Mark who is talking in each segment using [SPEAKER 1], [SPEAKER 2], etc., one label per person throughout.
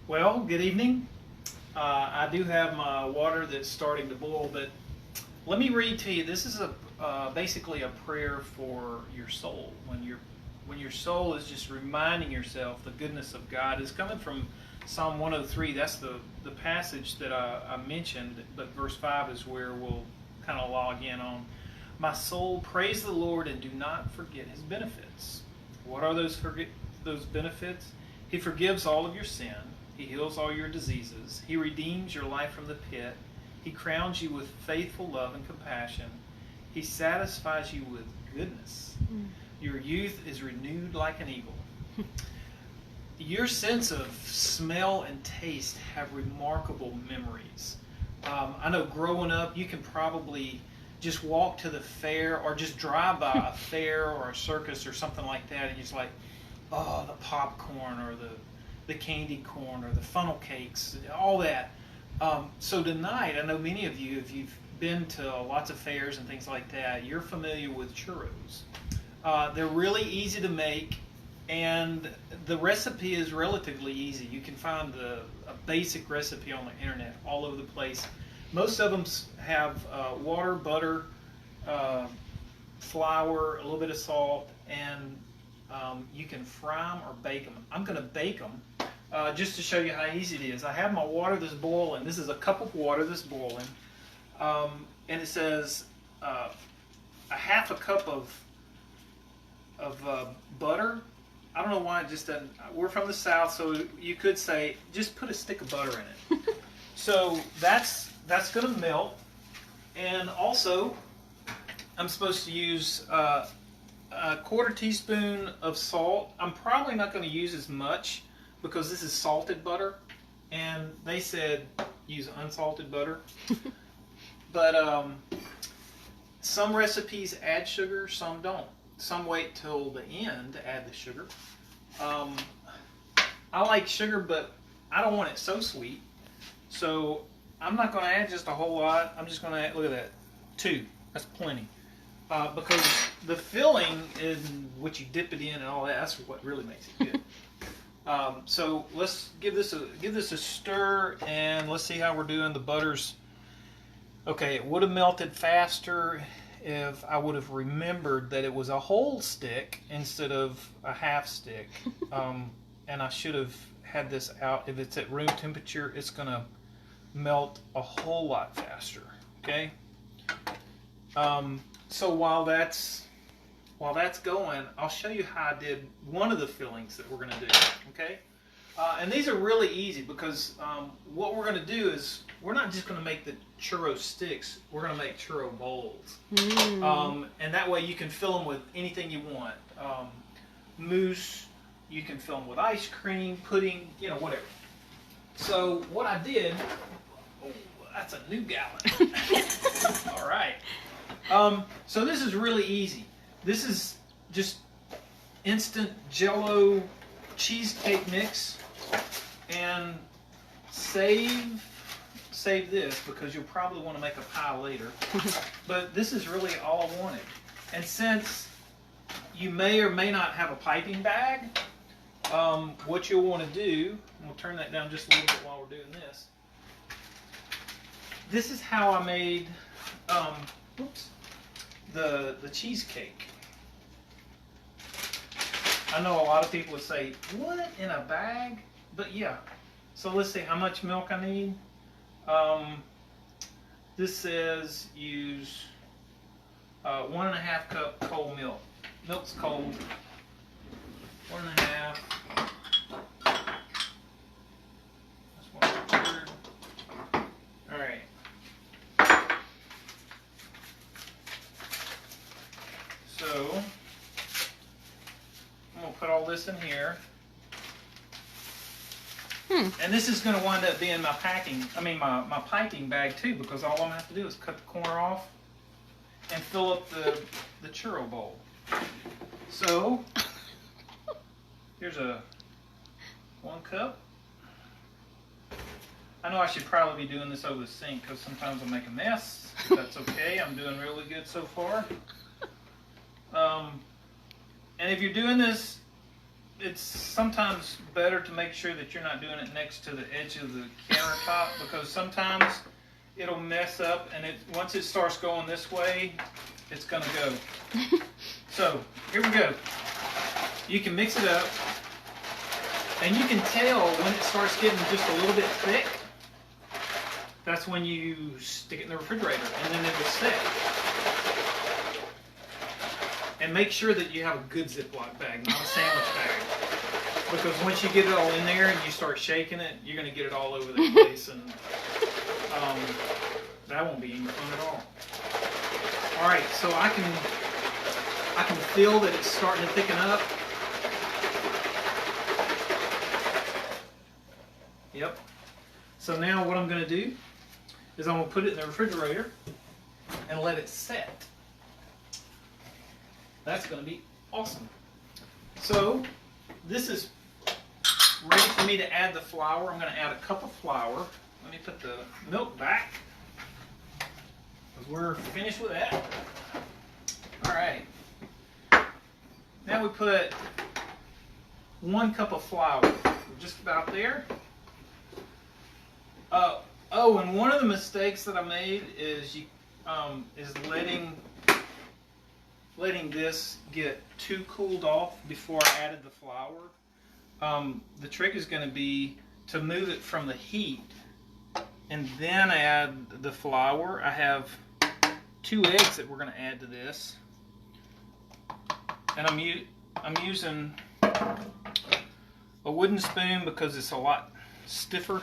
[SPEAKER 1] Well, good evening. I do have my water that's starting to boil, but let me read to you. This is basically a prayer for your soul. When your soul is just reminding yourself the goodness of God. It's coming from Psalm 103. That's the passage that I mentioned, but verse 5 is where we'll kind of log in on. My soul, praise the Lord and do not forget His benefits. What are those benefits? He forgives all of your sin. He heals all your diseases. He redeems your life from the pit. He crowns you with faithful love and compassion. He satisfies you with goodness. Your youth is renewed like an eagle. Your sense of smell and taste have remarkable memories. I know growing up, you can probably just walk to the fair or just drive by a fair or a circus or something like that, and you're just like, oh, the popcorn or the candy corn or the funnel cakes, all that. So tonight, I know many of you, if you've been to lots of fairs and things like that, you're familiar with churros. They're really easy to make, and the recipe is relatively easy. You can find a basic recipe on the internet all over the place. Most of them have water, butter, flour, a little bit of salt, and you can fry them or bake them. I'm going to bake them just to show you how easy it is. I have my water that's boiling. This is a cup of water that's boiling. And it says a half a cup of butter. I don't know why it just doesn't. We're from the South, so you could say just put a stick of butter in it. So that's going to melt. And also, I'm supposed to use a quarter teaspoon of salt. I'm probably not going to use as much because this is salted butter, and they said use unsalted butter. But some recipes add sugar, some don't. Some wait till the end to add the sugar. I like sugar, but I don't want it so sweet. So I'm not going to add just a whole lot. I'm just going to add, look at that, 2. That's plenty. Because the filling is what you dip it in and all that. That's what really makes it good. So let's give this a stir, and let's see how we're doing. The butter's okay. It would have melted faster if I would have remembered that it was a whole stick instead of a half stick. And I should have had this out. If it's at room temperature, it's going to melt a whole lot faster. Okay. So while that's going, I'll show you how I did one of the fillings that we're going to do. Okay. And these are really easy because what we're going to do is we're not just going to make the churro sticks. We're going to make churro bowls. And that way you can fill them with anything you want. Mousse, you can fill them with ice cream, pudding, whatever. So what I did, that's a new gallon. All right. So this is really easy. This is just instant Jell-O cheesecake mix, and save this because you'll probably want to make a pie later. But this is really all I wanted. And since you may or may not have a piping bag, what you'll want to do, and we'll turn that down just a little bit while we're doing this. This is how I made the cheesecake. I know a lot of people would say, what, in a bag? But yeah. So let's see how much milk I need. This says use 1.5 cup cold milk. Milk's cold. 1.5. That's 1/3. All right. So I'm going to put all this in here. And this is going to wind up being my piping bag too, because all I'm going to have to do is cut the corner off and fill up the churro bowl. So here's a 1 cup. I know I should probably be doing this over the sink because sometimes I make a mess. But that's okay. I'm doing really good so far. And if you're doing this it's sometimes better to make sure that you're not doing it next to the edge of the countertop, because sometimes it'll mess up, and once it starts going this way, it's gonna go. So here we go. You can mix it up, and you can tell when it starts getting just a little bit thick. That's when you stick it in the refrigerator, and then it will set. And make sure that you have a good Ziploc bag, not a sandwich bag. Because once you get it all in there and you start shaking it, you're going to get it all over the place, and that won't be any fun at all. All right, so I can feel that it's starting to thicken up. Yep. So now what I'm going to do is I'm going to put it in the refrigerator and let it set. That's going to be awesome. So this is ready for me to add the flour. I'm going to add a cup of flour. Let me put the milk back, because we're finished with that. All right. Now we put 1 cup of flour. We're just about there. Oh, and one of the mistakes that I made is letting this get too cooled off before I added the flour. The trick is going to be to move it from the heat and then add the flour. I have 2 eggs that we're going to add to this, and I'm using a wooden spoon because it's a lot stiffer.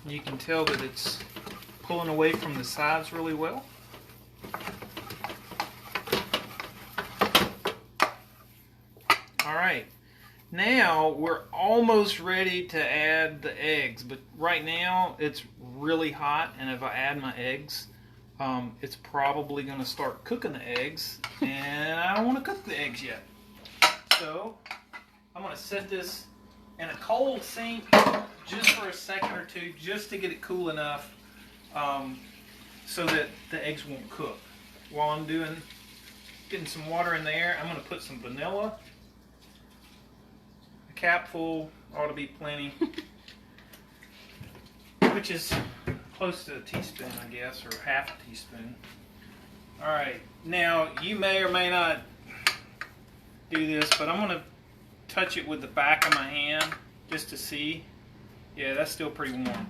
[SPEAKER 1] You can tell that it's pulling away from the sides really well. All right, now we're almost ready to add the eggs, but right now it's really hot, and if I add my eggs, it's probably going to start cooking the eggs, and I don't want to cook the eggs yet. So I'm going to set this in a cold sink just for a second or two, just to get it cool enough so that the eggs won't cook. While I'm getting some water in there, I'm going to put some vanilla. A capful ought to be plenty, which is close to a teaspoon, I guess, or half a teaspoon. All right, now you may or may not do this, but I'm going to touch it with the back of my hand just to see. Yeah, that's still pretty warm.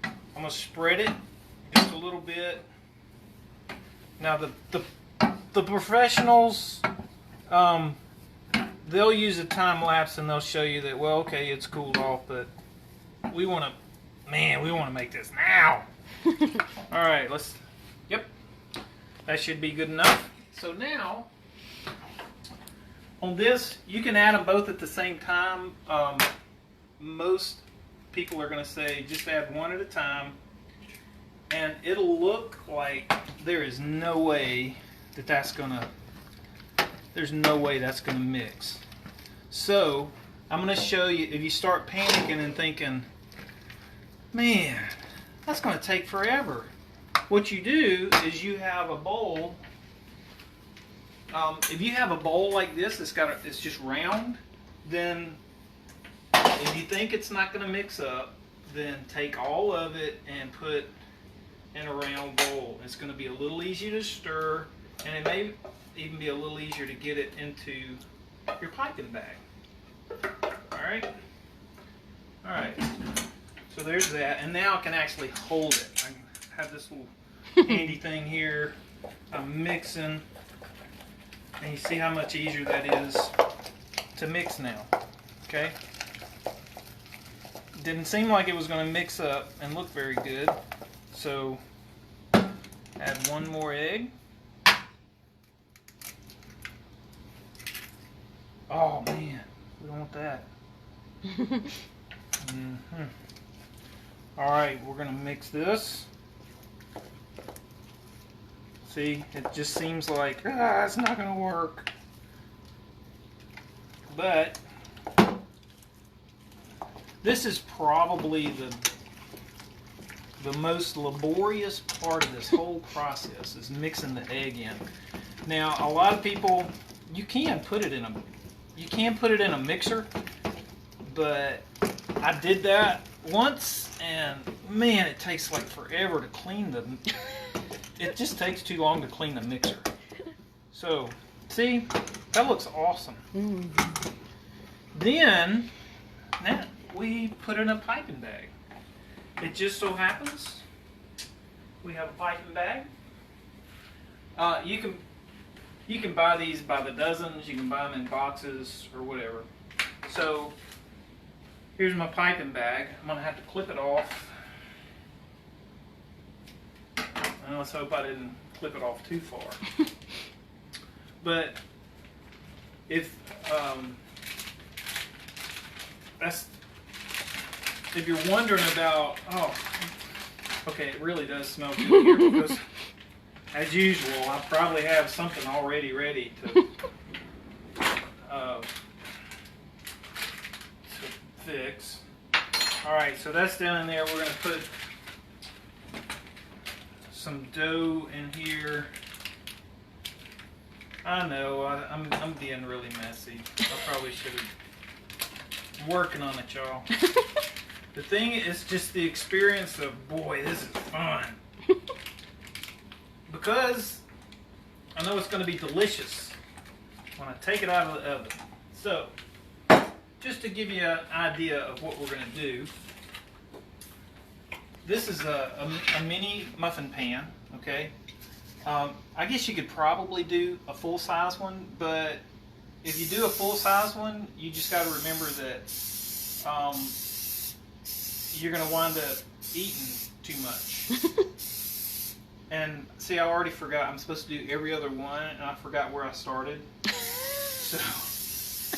[SPEAKER 1] I'm going to spread it just a little bit. Now the professionals, they'll use a time lapse and they'll show you that, well, okay, it's cooled off, but we want to make this now. All right, yep, that should be good enough. So now on this, you can add them both at the same time. Most people are going to say just add one at a time, and it'll look like there is no way that's going to mix. So I'm going to show you, if you start panicking and thinking, man, that's going to take forever, what you do is you have a bowl. If you have a bowl like this, it's just round, then if you think it's not going to mix up, then take all of it and put in a round bowl. It's going to be a little easier to stir, and it may even be a little easier to get it into your piping bag. Alright? Alright. So there's that, and now I can actually hold it. I have this little handy thing here. I'm mixing, and you see how much easier that is to mix now. Okay? Didn't seem like it was going to mix up and look very good, so add 1 more egg. Oh man, we don't want that. Alright, we're going to mix this. See, it just seems like it's not going to work, but this is probably the most laborious part of this whole process, is mixing the egg in. Now, a lot of people, you can put it in a mixer, but I did that once, and man, it takes like forever to clean it just takes too long to clean the mixer. So, see, that looks awesome. Then, now we put in a piping bag. It just so happens we have a piping bag. You can buy these by the dozens. You can buy them in boxes or whatever. So here's my piping bag. I'm gonna have to clip it off. And let's hope I didn't clip it off too far. But if you're wondering about, okay, it really does smell good here because, as usual, I probably have something already ready to fix. All right, so that's down in there. We're going to put some dough in here. I know, I'm being really messy. I probably should have. I'm working on it, y'all. The thing is just the experience of, boy, this is fun. Because I know it's going to be delicious when I take it out of the oven. So, just to give you an idea of what we're going to do, this is a mini muffin pan, okay? I guess you could probably do a full-size one, but if you do a full-size one, you just got to remember that you're going to wind up eating too much. And see, I already forgot. I'm supposed to do every other one, and I forgot where I started. So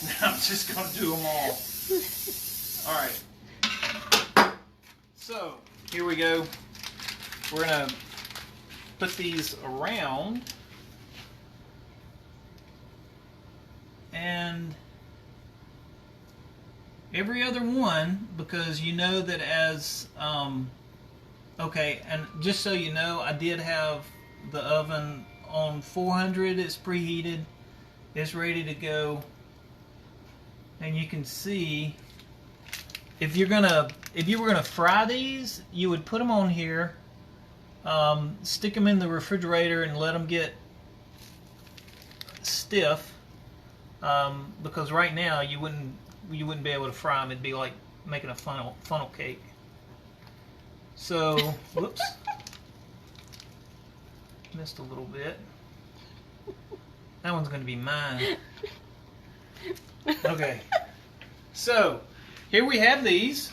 [SPEAKER 1] now I'm just going to do them all. All right. So here we go. We're going to put these around. And every other one, because you know that as okay, and just so you know, I did have the oven on 400. It's preheated. It's ready to go. And you can see, if you were gonna fry these, you would put them on here, stick them in the refrigerator, and let them get stiff. Because right now you wouldn't be able to fry them. It'd be like making a funnel cake. So, whoops, missed a little bit. That one's going to be mine. Okay, so here we have these.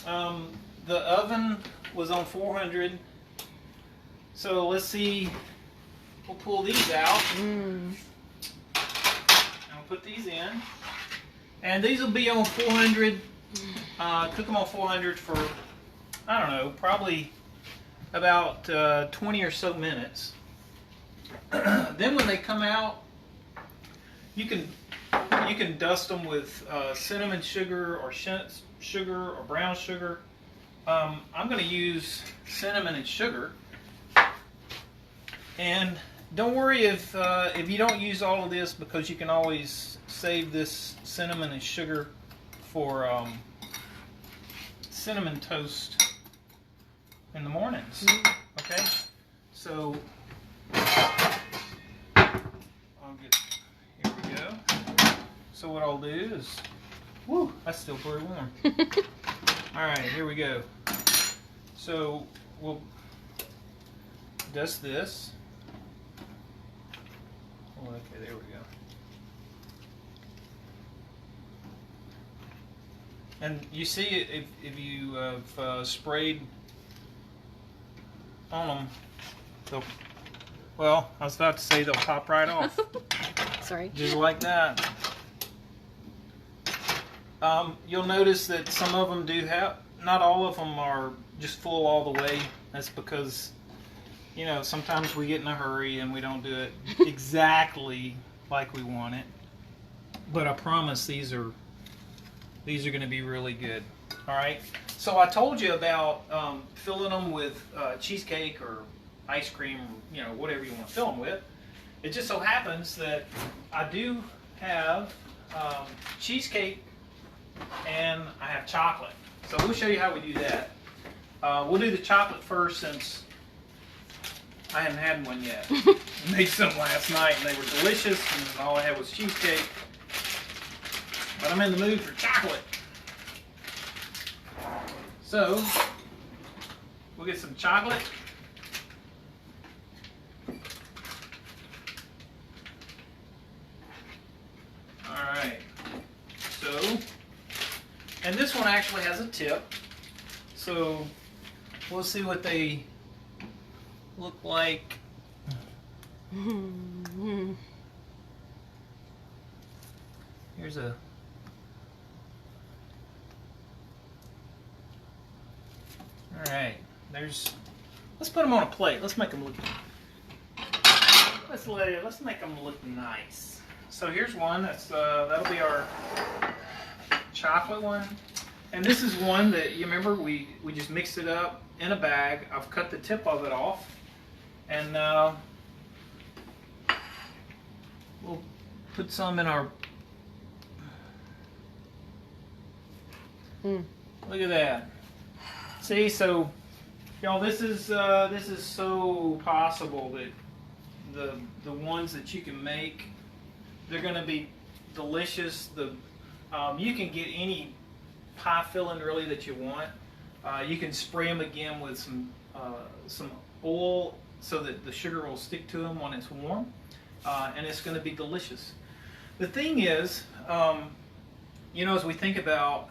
[SPEAKER 1] The oven was on 400. So let's see. We'll pull these out. And we'll put these in. And these will be on 400. Cook them on 400 for, I don't know, probably about 20 or so minutes. Then when they come out, you can dust them with cinnamon sugar or brown sugar. I'm going to use cinnamon and sugar. And don't worry if you don't use all of this, because you can always save this cinnamon and sugar for cinnamon toast in the mornings. Okay, so here we go. So what I'll do is, whoo, that's still pretty warm. All right, here we go. So we'll dust this. Oh, okay, there we go. And you see, if you have sprayed on them, well, I was about to say they'll pop right off.
[SPEAKER 2] Sorry.
[SPEAKER 1] Just like that. You'll notice that some of them do have, not all of them are just full all the way. That's because, you know, sometimes we get in a hurry and we don't do it exactly like we want it. But I promise these are going to be really good. All right. So I told you about filling them with cheesecake or ice cream, or, you know, whatever you want to fill them with. it just so happens that I do have cheesecake and I have chocolate. So we'll show you how we do that. We'll do the chocolate first since I haven't had one yet. I made some last night and they were delicious, and all I had was cheesecake. But I'm in the mood for chocolate. So we'll get some chocolate. Alright. So, and this one actually has a tip. So we'll see what they look like. Here's a Alright, let's put them on a plate. Let's make them look, let's make them look nice. So here's one, that'll be our chocolate one. And this is one that, you remember, we just mixed it up in a bag. I've cut the tip of it off. And we'll put some in our, look at that. See, so y'all, this is so possible that the ones that you can make, they're going to be delicious. You can get any pie filling really that you want. You can spray them again with some oil so that the sugar will stick to them when it's warm, and it's going to be delicious. The thing is, as we think about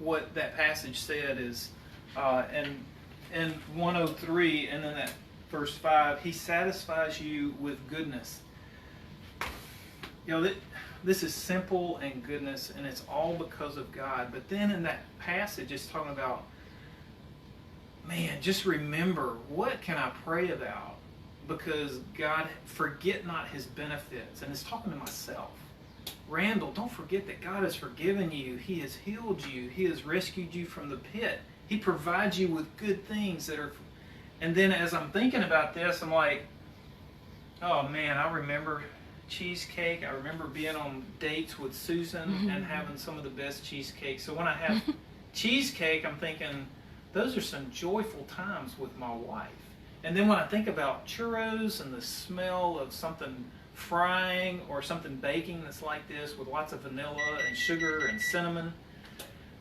[SPEAKER 1] what that passage said is, in 103 and then that verse 5, he satisfies you with goodness. This is simple and goodness, and it's all because of God. But then in that passage, it's talking about, man, just remember, what can I pray about? Because God, forget not his benefits. And it's talking to myself. Randall, don't forget that God has forgiven you. He has healed you. He has rescued you from the pit. He provides you with good things that are... And then as I'm thinking about this, I'm like, oh man, I remember cheesecake. I remember being on dates with Susan and having some of the best cheesecake. So when I have cheesecake, I'm thinking, those are some joyful times with my wife. And then when I think about churros and the smell of something frying or something baking that's like this with lots of vanilla and sugar and cinnamon,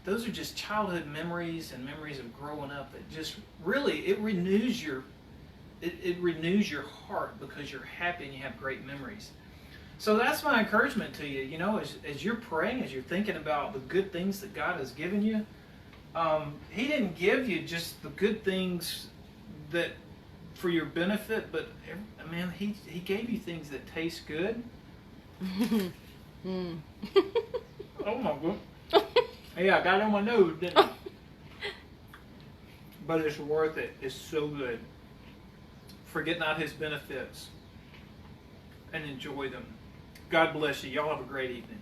[SPEAKER 1] those are just childhood memories and memories of growing up that just really, it renews your heart because you're happy and you have great memories. So that's my encouragement to you, as you're praying, as you're thinking about the good things that God has given you. He didn't give you just the good things that for your benefit, but man, he gave you things that taste good. Oh my God. Yeah, I got it on my nose, didn't I? But it's worth it. It's so good. Forget not his benefits and enjoy them. God bless you. Y'all have a great evening.